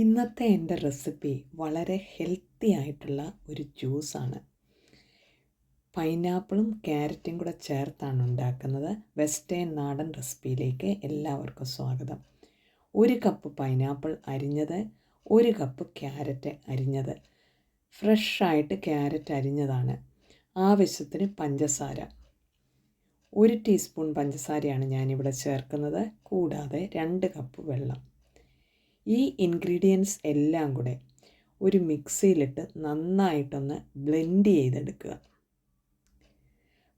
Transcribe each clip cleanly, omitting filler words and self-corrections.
ഇന്നത്തെ എൻ്റെ റെസിപ്പി വളരെ ഹെൽത്തി ആയിട്ടുള്ള ഒരു ജ്യൂസാണ്. പൈനാപ്പിളും ക്യാരറ്റും കൂടെ ചേർത്താണ് ഉണ്ടാക്കുന്നത്. വെസ്റ്റേൺ നാടൻ റെസിപ്പിയിലേക്ക് എല്ലാവർക്കും സ്വാഗതം. 1 കപ്പ് പൈനാപ്പിൾ അരിഞ്ഞത്, 1 കപ്പ് ക്യാരറ്റ് അരിഞ്ഞത്, ഫ്രഷായിട്ട് ക്യാരറ്റ് അരിഞ്ഞതാണ്. ആവശ്യത്തിന് പഞ്ചസാര, 1 ടീസ്പൂൺ പഞ്ചസാരയാണ് ഞാനിവിടെ ചേർക്കുന്നത്. കൂടാതെ 2 കപ്പ് വെള്ളം. ഈ ഇൻഗ്രീഡിയൻസ് എല്ലാം കൂടെ ഒരു മിക്സിയിലിട്ട് നന്നായിട്ടൊന്ന് ബ്ലെൻഡ് ചെയ്തെടുക്കുക.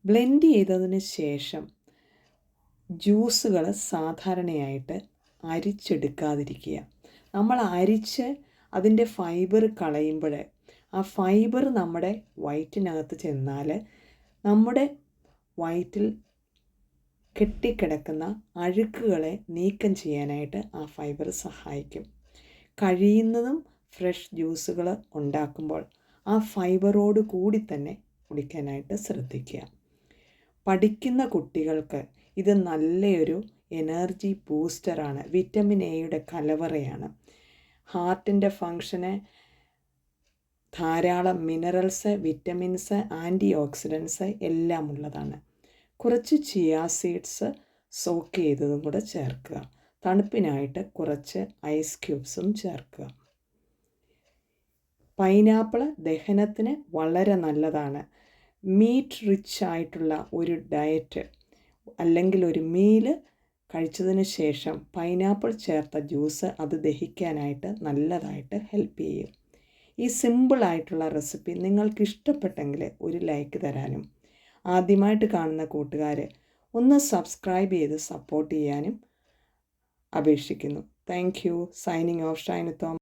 ബ്ലെൻഡ് ചെയ്തതിന് ശേഷം ജ്യൂസുകൾ സാധാരണയായിട്ട് അരിച്ചെടുക്കാതിരിക്കുക. നമ്മൾ അരിച്ച് അതിൻ്റെ ഫൈബർ കളയുമ്പോൾ ആ ഫൈബർ നമ്മുടെ വയറ്റിനകത്ത് ചെന്നാൽ നമ്മുടെ വയറ്റിൽ കെട്ടിക്കിടക്കുന്ന അഴുക്കുകളെ നീക്കം ചെയ്യാനായിട്ട് ആ ഫൈബർ സഹായിക്കും. കഴിയുന്നതും ഫ്രഷ് ജ്യൂസുകൾ ഉണ്ടാക്കുമ്പോൾ ആ ഫൈബറോട് കൂടി തന്നെ കുടിക്കാനായിട്ട് ശ്രദ്ധിക്കുക. പഠിക്കുന്ന കുട്ടികൾക്ക് ഇത് നല്ലൊരു എനർജി ബൂസ്റ്ററാണ്. വിറ്റമിൻ എയുടെ കലവറയാണ്. ഹാർട്ടിൻ്റെ ഫങ്ഷന് ധാരാളം മിനറൽസ്, വിറ്റമിൻസ്, ആൻറ്റി ഓക്സിഡൻസ് എല്ലാം ഉള്ളതാണ്. കുറച്ച് ചിയാ സീഡ്സ് സോക്ക് ചെയ്തതും കൂടെ ചേർക്കുക. തണുപ്പിനായിട്ട് കുറച്ച് ഐസ് ക്യൂബ്സും ചേർക്കുക. പൈനാപ്പിൾ ദഹനത്തിന് വളരെ നല്ലതാണ്. മീറ്റ് റിച്ച് ആയിട്ടുള്ള ഒരു ഡയറ്റ് അല്ലെങ്കിൽ ഒരു മീല് കഴിച്ചതിന് ശേഷം പൈനാപ്പിൾ ചേർത്ത ജ്യൂസ് അത് ദഹിക്കാനായിട്ട് നല്ലതായിട്ട് ഹെൽപ്പ് ചെയ്യും. ഈ സിമ്പിളായിട്ടുള്ള റെസിപ്പി നിങ്ങൾക്ക് ഇഷ്ടപ്പെട്ടെങ്കിൽ ഒരു ലൈക്ക് തരാനും, ആദ്യമായിട്ട് കാണുന്ന കൂട്ടുകാർ ഒന്ന് സബ്സ്ക്രൈബ് ചെയ്ത് സപ്പോർട്ട് ചെയ്യാനും അപേക്ഷിക്കുന്നു. Thank you. Signing off ഷൈനുത്തോം.